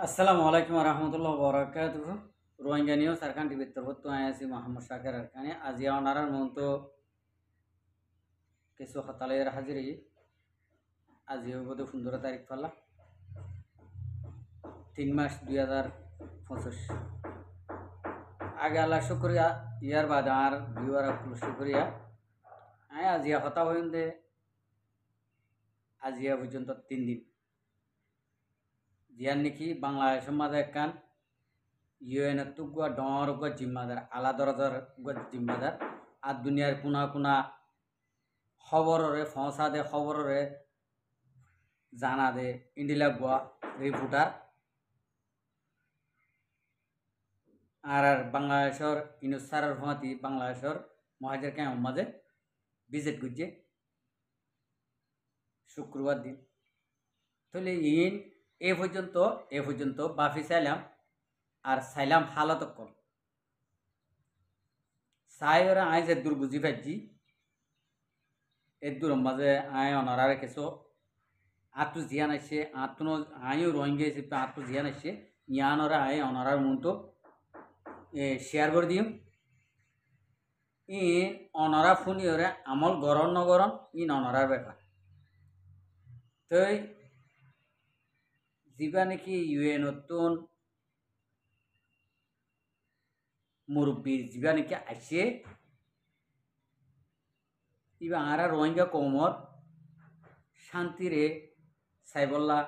আসসালামু আলাইকুম রহমতুল্লাহ বরকাত রোহিঙ্গা নিউজ আরকান টিভির তরফ আছি মোহাম্মদ শাকের আরকানে আজি অনারার মতো কিছু হতালের হাজিরি আজি হইব 15 তারিখ পালা 3 মাস 2025 আগে আল্লাহ শুক্রিয়া ইয়ার বাদ আর ভিউয়ার আপনার শুক্রিয়া আজিয়া হতা হইন দে আজিয়া পর্যন্ত 3 দিন জিয়ার নাকি বাংলাদেশের মাঝে একখান ইউএন তুগুয়া ডর গুয়া জিম্মাদার আলা দরজার গুয়া জিম্মাদার আর দুনিয়ার কোনা কোনা খবরের ফসা দে খবরের জানা দে ইন্ডিলা গুয়া রিপোর্টার আর বাংলাদেশের ইনুসারের ফতি বাংলাদেশের মহাজের ক্যাম্প মাঝে ভিজিট করছে শুক্রবার দিন তাহলে এ পর্যন্ত বাফি চাইলাম আর চাইলাম হালত কল চাই ওরা আই যে দূর বুঝি পাইছি এর দূর মাঝে আয় অনারারে কিছু আত্মু জিয়ান আসছে আত্মনো আইও রোহিঙ্গা হিসেবে আত্মু জিয়ান আসছে ইয়ান ওরা আয় অনারার মতো শেয়ার করে দিম ই অনরা ফুনি ওরে আমল গরম নগরম অনরার ব্যাপার তই যা নাকি ইউএন নতুন মুরব্বী যা নাকি আসছে ইবা আরা রোহিঙ্গা কমর শান্তিরে সাইবল্লা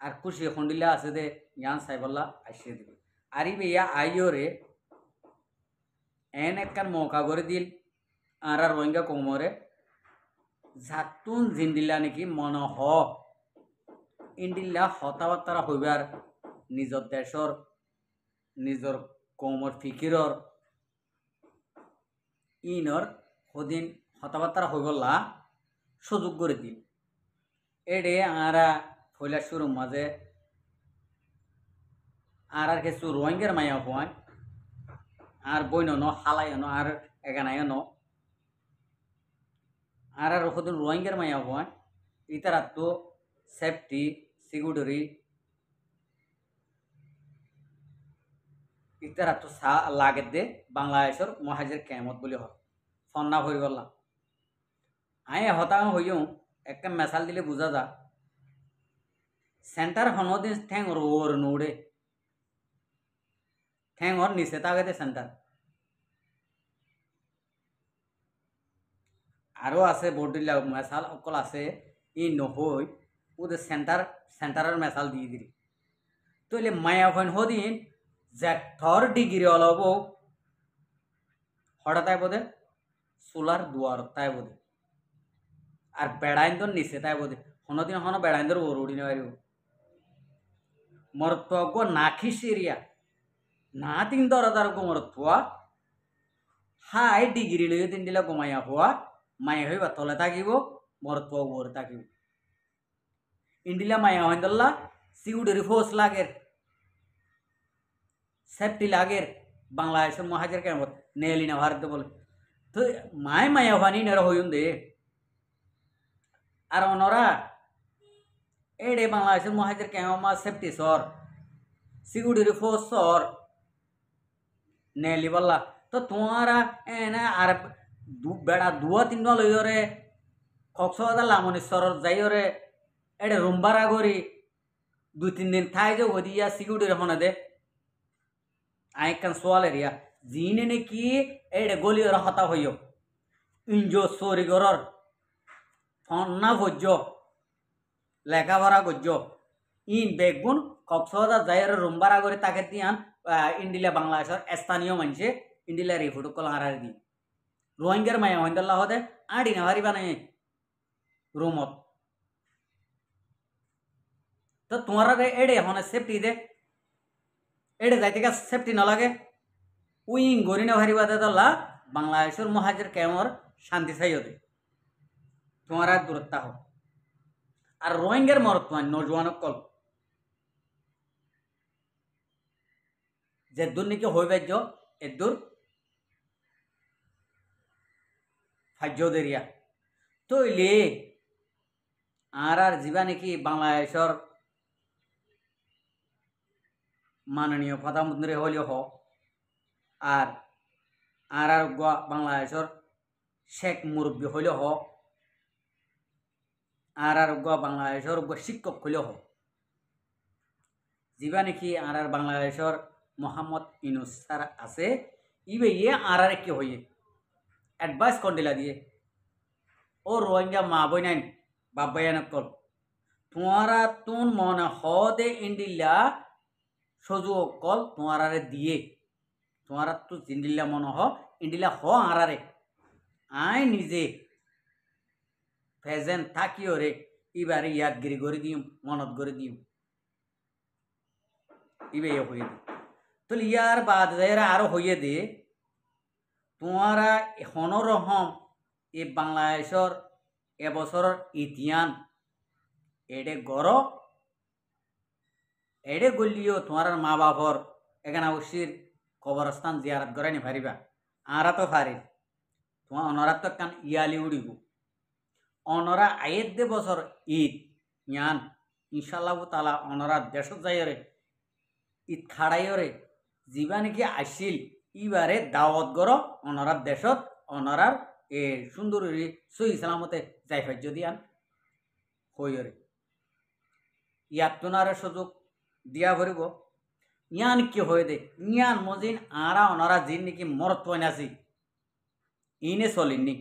আর খুশি খন্ডিলা আছে দে ইয়ান সাইবল্লা আসছে দেবে আর ইয়া আইরে এন একখান মৌকা করে দিল আর রোহিঙ্গা কমরে জাতুন জিন্দিল্লা নাকি মন হ ইন্ডিল্লা হতাবার্তারা হইবার নিজর দেশর নিজর কমর ফিকিরর ইনর সদিন হতাবার্তারা হইবলা সুযোগ করে দিল এডে আরা ফইলা শুরুর মাঝে আর কিছু রোহিঙ্গার মায়া হওয়ায় আর বইন ন হালাই ন আর এগানায় ন আর সদিন রোহিঙ্গার মায়া হওয়ায় ইতারা তো সেফটি সিকিউরিটি ইতারা তো লাগে দে বাংলাদেশের মহাজের ক্যামত বলে হয় ফন্না হয়ে বললাম আই হতা হইও একটা মেসাল দিলে বুঝা যা সেন্টার হনদিন ঠ্যাং ওর নোড়ে ঠ্যাং ওর নিচে তাকে দে সেন্টার আরও আছে বর্ডিল্লা মেসাল অকল আছে ই নহই ওদের সেন্টারের মেসাল দিয়ে দিলি তইলে মায়া হন হদিন জ্যাঠর ডিগ্রি অলব হঠাৎ তাই বোধে সোলার দুয়ার তাই বোধে আর বেড়াইন্দর নিচে তাই বোধে হনদিন হন বেড়াইন্দর ওর উড়ি নেওয়ার মরত্ব নাখি সিরিয়া না তিন দরদার গো মরত্ব হাই ডিগ্রি লইয়ে তিন দিলা গোমাইয়া হওয়া মায়া হইবা তলে থাকিব মরত্ব ওর থাকিব ইন্ডিলা মায়া হইন্দল্লা সিউডের ফোর্স লাগের সেফটি লাগের বাংলাদেশের মহাজের কেমন নেলি না ভারত বলে তো মায়া হওয়ানি নেরা হইন দে আর অনরা এডে বাংলাদেশের মহাজের কেমন সেফটি সর সিকিউরিটি ফোর্স সর নেলি বললা তো তোমারা এনে আর বেড়া দুয়া তিন লইরে কক্সবাজার লামনেশ্বর যাইরে এডে রুম ভাড়া করি 2-3 দিন থাই যে ওদিয়া সিকিউরিটি হনে দে আইকান সোয়াল এরিয়া জিনে নাকি এডে গলিয়র হতা হইও ইঞ্জো সরিগরর ফন্না ভোজ্য লেখাপড়া গজ্য ইন বেগুন কক্সবাজার যাইরে রুম ভাড়া করে তাকে দিয়ান ইন্ডিলা বাংলাদেশের স্থানীয় মানুষে ইন্ডিলা রিফুট কল হারার দি রোহিঙ্গার মায়া হইন্দল্লাহ হদে আড়ি না হারিবা নাই রুমত তো তোমার এডে হনে সেফটি দে এডে যাইতে গা সেফটি নালাগে উইং গরি না হারিবা দে দল্লা বাংলাদেশের মহাজের কেমর শান্তি চাইও দে তোমার দূরত্ব হোক আর রোহিঙ্গার মরত নজওয়ান কল যে দূর নাকি হইবাজ্য এদূর ফাজ্য দেরিয়া তৈলে আর যা নাকি বাংলাদেশের মাননীয় প্রধানমন্ত্রী হলেও হ আর আর বাংলাদেশের শেখ মুরব্বী হইলেও হ আর বাংলাদেশের শিক্ষক হইলেও হ যা নাকি আর বাংলাদেশের মোহাম্মদ ইউনূস স্যার আছে ইবে ইয়ে আর কি হইয়ে অ্যাডভাইস কন্ডিলা দিয়ে ও রোহিঙ্গা মা বই নাই বাপ বয়ানকল তোমারা তুন মনে হদে ইন্ডিল্লা সজু অকল তোমারে দিয়ে তোমারা তো জিন্দিল্লা মনে হ ইন্ডিলা হ আরারে আই নিজে ফেজেন থাকিও রে এবারে ইয়াদগিরি করে দিম মনত করে দিম ইবে হয়ে দি তো ইয়ার বাদ যাইরা আরো হইয়ে দে তোমারা হনরহম এ বাংলাদেশের এবছরের ইতিহান এডে গড় এডে গলিও তোমার মা বাপর এখানে অবশ্যই কবরস্থান জিয়ারত করে নি পারিবা আরা তো পারি তোমার অনরা তো কান ইয়ালি উড়িব অনরা আয়ের দে বছর ঈদ ইয়ান ইনশাল্লাহ তালা অনরা দেশত যাইরে ঈদ খাড়াইরে যা নাকি আসিল ইবারে দাওয়াত গড় অনরার দেশত অনরার এ সুন্দর সহি সালামতে যাই ফাইজ দিয়ান হইরে ইয়াত তোনারে সুযোগ দিয়া ভরিব ইয়ান কি হয়ে দে ইয়ান মজিন আরা অনরা জিন নাকি মরত পয়নাছি ইনে চলিননি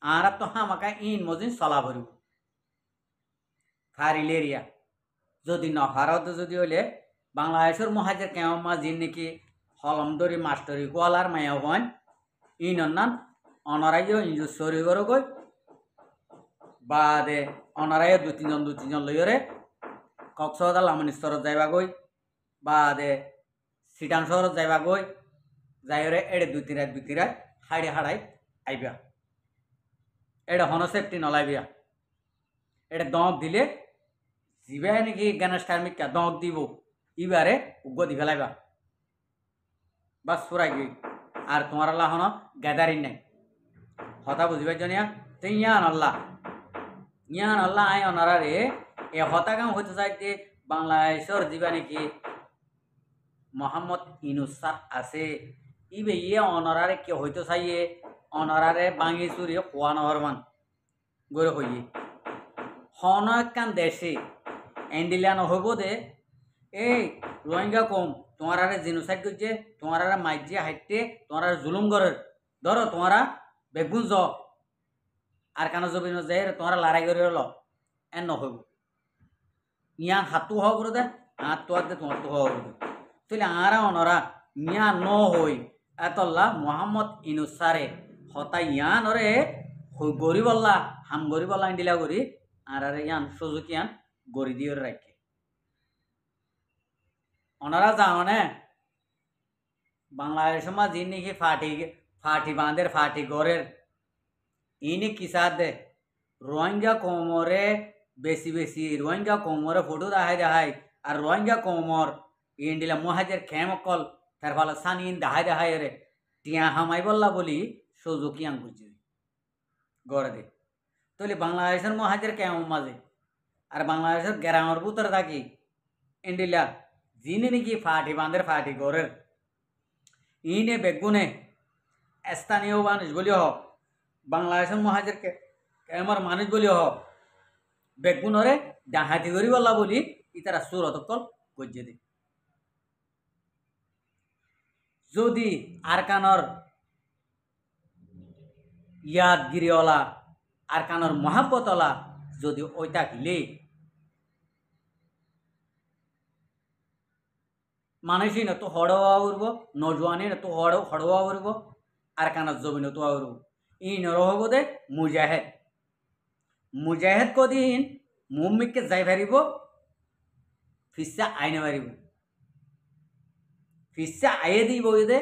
আরা তো হামাকা ইন মজিন চলা ভরিব ফারিলেরিয়া যদি নফারত যদি হইলে বাংলাদেশের মহাজের কেমা জিন নাকি হলমদরি মাস্টরি গোয়ালার মায়া হন ইন অন্যান অনরাইও ইঞ্জুর সরি গড় গই বাদে অনরাইও দু তিনজন লইরে কক্সবাজার লামনি স্তরত যাইবা গই বাদে সিটান শহরত যাইবা গই যাইরে এড়ে দুই তিন রাত হাড়ে হাড়াই আইবা এটা হন সেফটি নলাইবিয়া এটা দঁক দিলে জিবাই নাকি গণেশ কার্মিকা দঁক দিব ইবারে উগ্র দি ফেলাইবা বাস ফুরাই গই আর তোমার আল্লাহ হন গ্যাদারিং নাই হতা বুঝিবার জনিয়া তো ইয়ান আল্লাহ আই অনারে এ হতাকাম হইতে চাইতে বাংলাদেশের যা নাকি মোহাম্মদ ইউনূস স্যার আছে ইবে ইয়ে অনরারে কে হইতে চাইয়ে অনরারে বাঙি চুরি খোয়া নহরমান গড়ে হইয়ে হন একখান দেশে এন্ডিলিয়া নহব দে এই রোহিঙ্গা কম তোমার জিনোসাইড করছে তোমার মাইজিয়া হাইটে তোমার জুলুম করে ধরো তোমারা বেগুন জ আর কানো জবিন যে তোমার লড়াই করে হল এন নহব ইয়ান হাতু হব দে হাত তো দে তোমার তো হব দে তাহলে আরা অনরা ইয়া ন হই এতল্লা মোহাম্মদ ইউনূস স্যারে হতা ইয়ান ওরে গরিবল্লা হাম গরিবল্লা ইন্ডিলা করি আর ইয়ান সুযোগ ইয়ান গড়ি দিয়ে রাখে ওনারা জানে বাংলাদেশের মা যিনি নাকি ফাটি বাঁধের ফাটি গড়ের ইনি কিসার দে রোহিঙ্গা কোমরে বেশি রোহিঙ্গা কোমরে ফটো দেখাই আর রোহিঙ্গা কোমর ইন্ডিলা মহাজের খেমকল তার ফলে সানিন দেখাই রে টিয়া হামাই বললা বলি সুযোগ ইয়ান বুঝি গড়ে দে তাহলে বাংলাদেশের মহাজের কেমন মাঝে আর বাংলাদেশের গ্রামের ভিতরে থাকি ইন্ডিলা যিনি নাকি ফাটি বাঁধের ফাটি গড়ের ইনে বেগুনে স্থানীয় মানুষ বলিও হোক বাংলাদেশের মহাজের আমার মানুষ বলিও হোক বেগুনরে ডাহাতি করি বললা বলি ইতারা সুরতকল গজ্জে দে যদি আরকানর ইয়াদগিরিওয়ালা আরকানর মহাব্বতলা যদি ওই থাকলে মানুষই না তো হড়ওয়া উড়ব নজওয়ানি না তো হড়ওয়া উড়ব আর কানার জমি না তো উড়ব ই নরহব দে মুজাহেদ কদিন মুম্মিককে যাই পারিব ফিসা আইনে পারিব ফিসা আয়ে দিব দে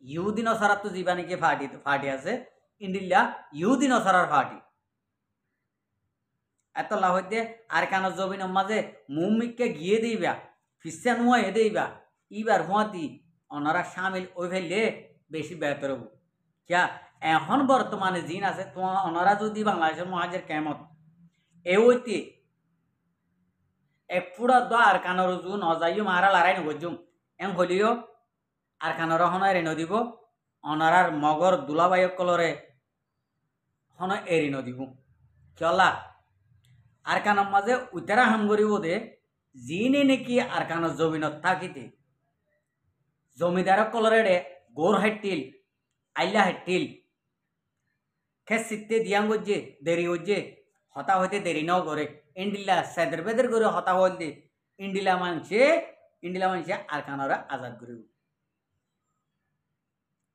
ইহুদি নসারার তো যা নাকি ফাটি আছে ইন্ডিয়া ইহুদি নসারার ফাটি এত লাভ হইতে আর কানার জমিনের মাঝে মুম্মিককে গিয়ে দিবা ফিসা নুয়া এ দিবা ইবার হুঁয়াতি ওনারা সামিল ওই ফেললে বেশি বেহতর হব क्या এখন বর্তমানে জিন আছে তোমার ওনারা যদি বাংলাদেশের মহাজের কেমত এ হইতে এক ফুড়া দ আর কানর জু নজাইও মারা লারাই নগজুম এম হলিও আর কানর হন এরি নদিব অনারার মগর দুলাবাই কলরে হন এরি নদিব চলা আর কানর মাঝে উতারা হাম করিব দে যিনি নাকি আর কানর জমিনত থাকিতে জমিদার কলরে গোর হাইটিল আইলা হাইটিল খেস সিতে দিয়াং গজ্জে দেরি হজ্জে হতা হইতে দেরি নাও করে ইন্ডিলা সেদের বেদের করে হতা হইতে ইন্ডিলা মানছে আর কানরা আজাদ করিব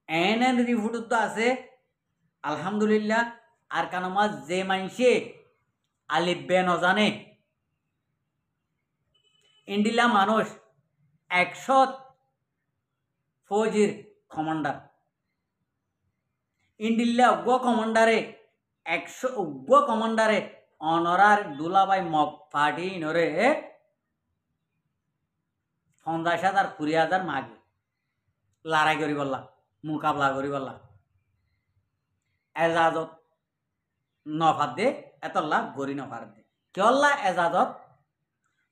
এন রিভুট তো আছে আলহামদুলিল্লাহ আর কানমাজ যে মানছে আলিফ বে নজানে ইন্ডিলা মানুষ 100 ফৌজির কমান্ডার ইন্ডিল্লা উগ্র কমান্ডারে 100 উগ্র কমান্ডারে অনরার দুলাবাই মগ পার্টি নরে 50,000 20,000 মাগে লড়াই করি বললা মোকাবলা করি বললা এজাজত নফার দে এতল্লা গরি নফার দে কেল্লা এজাজত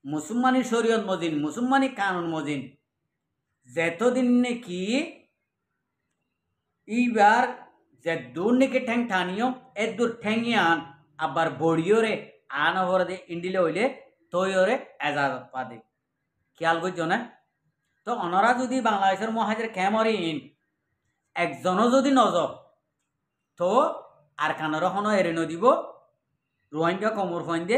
মুসলমানি শরীয়ত মজিন মুসলমানি কানুন মজিন যেতদিন নাকি এইবার যে দূর নাকি ঠ্যাং ঠানিও এ দূর ঠ্যাঙিয়ান আবার বড়িওরে আন হরে ইন্ডিলে হইলে তৈরে এজাজত পাদে খেয়াল করছো না তো অনরা যদি বাংলাদেশের মহাজের ক্যামরিন একজনও যদি নজর তো আর কানর হন এরে নদিব রোহিঙ্গা কমর ফইন দে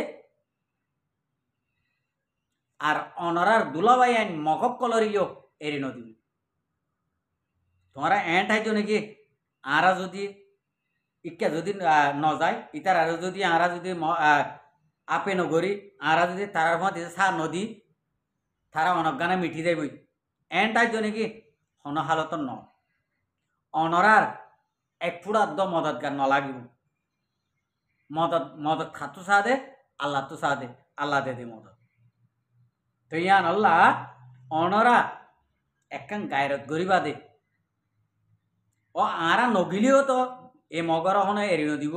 আর অনরার দুলাবাই আইন মকব কলরিও এরে নদিব তোমরা এন্ট আইছো নাকি আরা যদি ইকা যদি নজায় ইতার আর যদি আরা যদি আপে নগরি আরা যদি তারার মধ্যে সা নদী তারা অনজ্ঞানে মিঠি যাইবই এন্ট আইছো নাকি হন হালত ন অনরার এক ফুড়া দ মদত গান নলাগিব মদত খাতু সাদে আল্লাহ তু সাদে আল্লাহ দে দে মদত তো ইয়ান আল্লাহ অনরা একখান গায়রত গরিবা দে ও আরা নগিলেও তো এ মগর হন এড়ি নদিব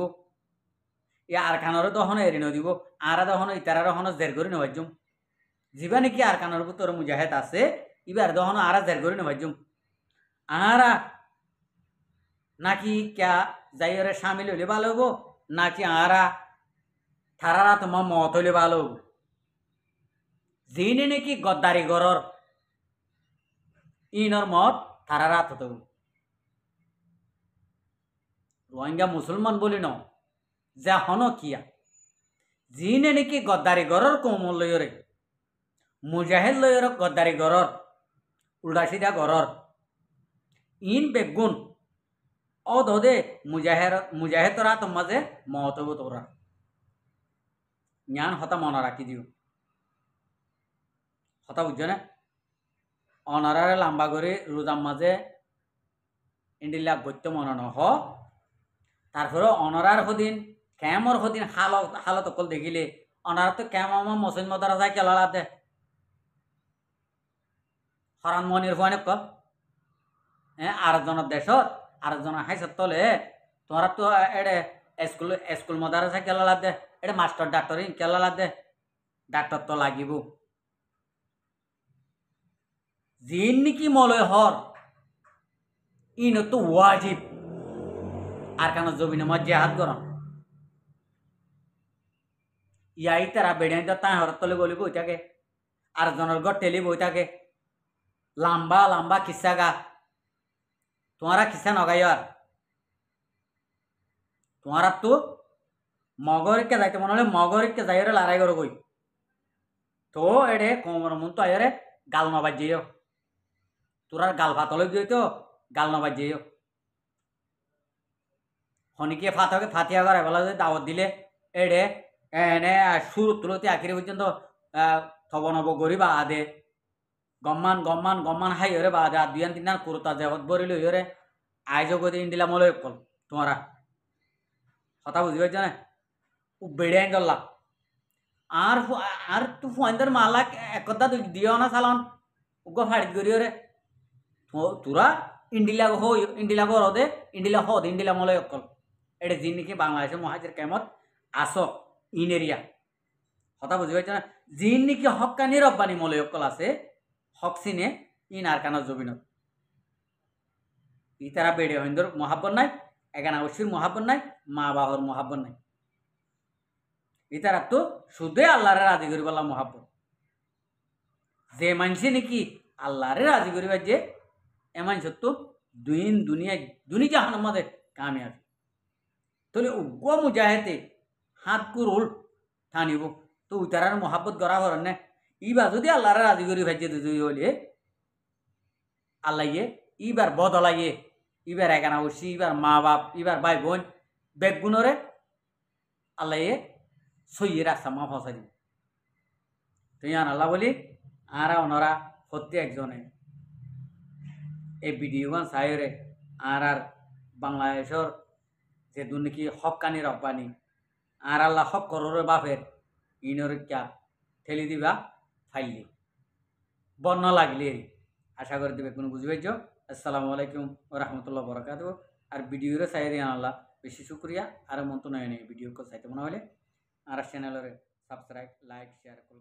এ আর কানরে তো হন এড়ি নদিব আরা তো হন ইতারার হন জের করি নবাজুম যিবা নাকি আর কানর ভিতর মুজাহেদ আছে ইবার দহন আরা জের করি নবাজুম আরা নাকি ক্যা যাইরে সামিল হইলে ভালো হবো নাকি আরা থারারা তোমার মত হইলে ভালো হবো যিনি নাকি গদ্দারি গরর ইনর মত থারারা তো রোহিঙ্গা মুসলমান বলি ন যা হন কিয়া যিনি নাকি গদ্দারি গরর কোমল লইরে মুজাহিদ লইর গদ্দারি গরর উল্টা সিধা গরর ইন বেগুন অদে মুজাহেদরা তোমাজে মত হবো তোরা জ্ঞান হতা মনে রাখি দিও হতা বুঝছো না অনারারে লম্বা করে রোজার মাঝে ইন্ডিল্লা গত্য মনে নহ তারপরে অনরার হদিন ক্যামর হদিন হালত অকল দেখিলে অনার তো ক্যাম আমার মসিন মদারা যায় কেলা দে হরান মনির ফোন কল আরেকজনের দেশত আরেকজনের হাইসত তলে তোরা তো এড়ে স্কুল মদারাসা কেলা দে এটা মাস্টার ডাক্তার কেলা দে ডাক্তার তো লাগিব যিন নাকি মলয় হর ইন তো ওয়াজিব আর কেন জমিনে মত জেহাদ কর ইয়াই তারা বেড়াই তো তাই হর তলে গলি বই থাকে আর জনের ঘর টেলি বই থাকে লম্বা লম্বা কিসা গা তোমারা কিসা নগাই আর তোমারা তো মগরিকে যাইতে মনে হলে মগরিকে যাইরে লড়াই করো কই তো এড়ে কোমর মন তো আয়রে গাল নবাজ যেও তোরা গাল ফাতলে যেত গাল নবাজ যেও হনিকে ফাতিয়া করে বলা যে দাওয়াত দিলে এড়ে এনে সুর তুলতে আখিরি পর্যন্ত থব নব গরি বা আদে গম্মান হাই হরে বা আদে আর দুয়ান তিন কুরতা জেবত বরিল হরে আইজ গদি ইন্ডিলা মলে কল তোমারা কথা বুঝি পাইছ না ও বেড়ে আইন দল্লা আর তু ফুয়াইন্দার মালা একদা দিও না চালান উগ্র ফাড়িত করি হরে তোরা ইন্ডিলা গর দে ইন্ডিলা হদ ইন্ডিলা মলে কল এটা যিনি নাকি বাংলাদেশের মহাজের কেমত আস ইন এরিয়া কথা বুঝি পাইছ না জিন নাকি হক্কানি রব্বানি মলয়কল আছে হক চিনে ইন আর কানা জবিনত ইতারা বেড়ে হইন্দর মহাব্বত নাই এগানা অবশ্যই মহাব্বত নাই মা বাবার মহাব্বত নাই ইতারা তো শুধু আল্লাহরে রাজি করি বলা মহাব্বত যে মানসি নাকি আল্লাহরে রাজি করিবার যে এ মানুষ তো দুনিয়ায় জাহানের মধ্যে কামিয়াবি তাহলে উগ্র মুজাহেতে হাত কুরুল টানিব তো উতারার মহাব্বত করা করেন না ইবা যদি আল্লাহরে রাজি করি ভাজ্যে দুই হলে আল্লাহ ইবার বদলাইয়ে ইবার একানা উঠছি ইবার মা বাপ ইবার ভাই বোন বেগুনরে আল্লাহ সইয়ে রাস্তা মা ফসাই দিব তুই আল্লাহ বলি আরা ওনারা প্রত্যেকজনে এই ভিডিওগান চাইরে আর বাংলাদেশের যে দুর্নীতি হকানি রব্বানি আর আল্লাহ হক কররে বাপের ইনরিকা ঠেলি দিবা ফাইলি বন্য লাগলে আশা করে দিবে কোনো বুঝি পাইছ। আসসালামু আলাইকুম ও রহমতুল্লাহ বরকাত। আর ভিডিওরে চাই দিয়ে আল্লাহ বেশি শুক্রিয়া আর মন তো নয় ভিডিও চাইতে মনে হলে আর চ্যানেলের সাবস্ক্রাইব লাইক শেয়ার করে